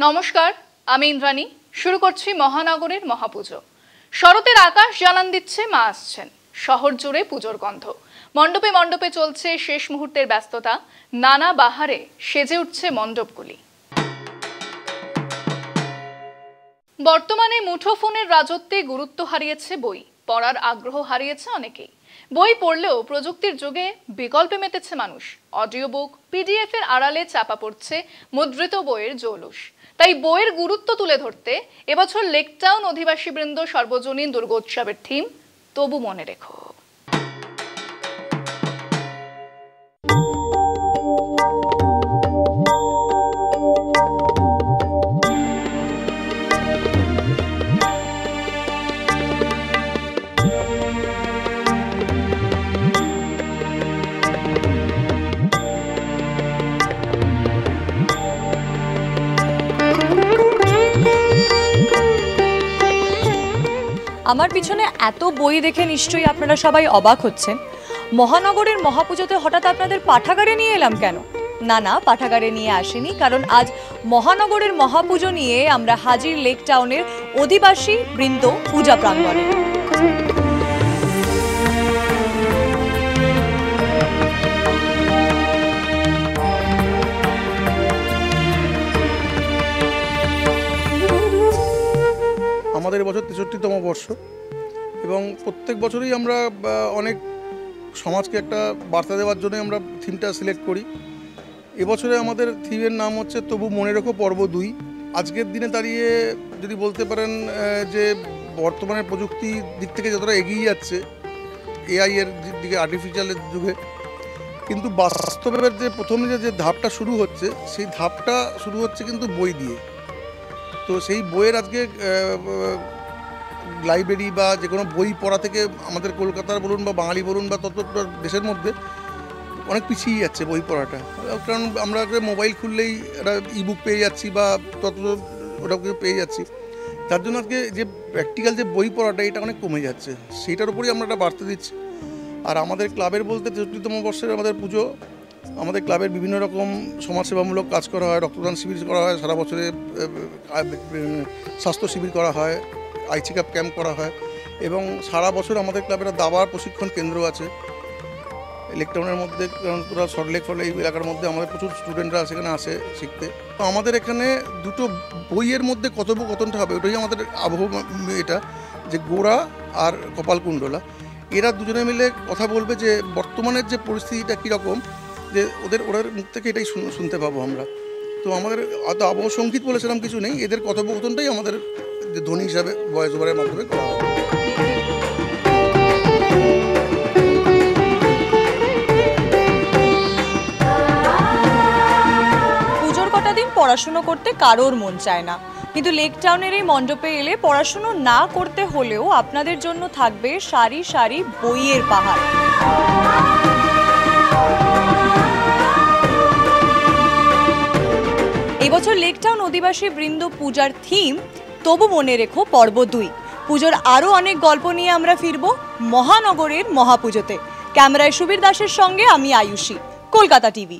নমস্কার, আমি ইন্দ্রাণী। শুরু করছি মহানগরের মহাপুজো। শরতের আকাশ জানান দিচ্ছে মা আসছেন। শহর জুড়ে পুজোর গন্ধ। মণ্ডপে মণ্ডপে চলছে শেষ মুহূর্তের ব্যস্ততা। নানা বাহারে সেজে উঠছে মণ্ডপগুলি। বর্তমানে মুঠোফোনের রাজত্বে গুরুত্ব হারিয়েছে বই। পড়ার আগ্রহ হারিয়েছে অনেকেই। বই পড়লেও প্রযুক্তির যুগে বিকল্পে মেতেছে মানুষ। অডিও বুক, পিডিএফ এর আড়ালে চাপা পড়ছে মুদ্রিত বইয়ের জৌলুস। তাই বইয়ের গুরুত্ব তুলে ধরতে এবছর লেকটাউন অধিবাসীবৃন্দ সর্বজনীন দুর্গোৎসবের থিম তবু মনে রেখো। আমার পিছনে এত বই দেখে নিশ্চয়ই আপনারা সবাই অবাক হচ্ছেন। মহানগরের মহাপুজোতে হঠাৎ আপনাদের পাঠাগারে নিয়ে এলাম কেন? না, পাঠাগারে নিয়ে আসেনি, কারণ আজ মহানগরের মহাপুজো নিয়ে আমরা হাজির লেকটাউনের অধিবাসী বৃন্দ পূজা প্রাঙ্গণে। আমাদের এবছর ৬৩তম বর্ষ এবং প্রত্যেক বছরই আমরা অনেক সমাজকে একটা বার্তা দেওয়ার জন্য আমরা থিমটা সিলেক্ট করি। এবছরে আমাদের থিমের নাম হচ্ছে তবু মনে রেখো পর্ব ২। আজকের দিনে দাঁড়িয়ে যদি বলতে পারেন যে বর্তমানে প্রযুক্তির দিক থেকে যতটা এগিয়ে যাচ্ছে, এআই এর দিকে, আর্টিফিশিয়ালের যুগে, কিন্তু বাস্তবের যে প্রথমে যে ধাপটা শুরু হচ্ছে, সেই ধাপটা শুরু হচ্ছে কিন্তু বই দিয়ে। তো সেই বইয়ের আজকে লাইব্রেরি বা যে কোনো বই পড়া থেকে আমাদের কলকাতার বলুন বা বাঙালি বলুন বা ততটা দেশের মধ্যে অনেক পিছিয়ে যাচ্ছে বই পড়াটা। কারণ আমরা মোবাইল খুললেই একটা ইবুক পেয়ে যাচ্ছি বা তত ওটাকে পেয়ে যাচ্ছি। তার জন্য আজকে যে প্র্যাকটিক্যাল যে বই পড়াটা, এটা অনেক কমে যাচ্ছে। সেইটার উপরেই আমরা একটা বার্তা দিচ্ছি। আর আমাদের ক্লাবের বলতে ৬৩তম বর্ষের আমাদের পুজো, আমাদের ক্লাবের বিভিন্ন রকম সমাজসেবামূলক কাজ করা হয়, রক্তদান শিবির করা হয়, সারা বছরে স্বাস্থ্য শিবির করা হয়, আই চেক আপ ক্যাম্প করা হয় এবং সারা বছর আমাদের ক্লাবের দাবার প্রশিক্ষণ কেন্দ্র আছে লেকটাউনের মধ্যে। পুরো সল্টলেক এই এলাকার মধ্যে আমাদের প্রচুর স্টুডেন্টরা সেখানে আসে শিখতে। তো আমাদের এখানে দুটো বইয়ের মধ্যে কথোপকথনটা হবে, ওটাই আমাদের আবহ, এটা যে গোড়া আর কপালকুণ্ডলা, এরা দুজনে মিলে কথা বলবে যে বর্তমানের যে পরিস্থিতিটা কীরকম, যে ওদের মুখ থেকে এটাই শুনতে পাবো আমরা। তো আমাদের অত আবহ সঙ্গীত বলে সেরকম কিছু নেই, এদের কথোপকথনটাই আমাদের ধ্বনি হিসাবে ভয়েস ওভারের মাধ্যমে করা হবে। পুজোর কটা দিন পড়াশুনো করতে কারোর মন চায় না, কিন্তু লেকটাউনের এই মণ্ডপে এলে পড়াশুনো না করতে হলেও আপনাদের জন্য থাকবে সারি সারি বইয়ের পাহাড়। এবছর লেকটাউন অধিবাসী বৃন্দ পূজার থিম তবু মনে রেখো পর্ব ২। পুজোর আরও অনেক গল্প নিয়ে আমরা ফিরব মহানগরের মহাপুজোতে। ক্যামেরায় সুবীর দাসের সঙ্গে আমি আয়ুষী, কলকাতা টিভি।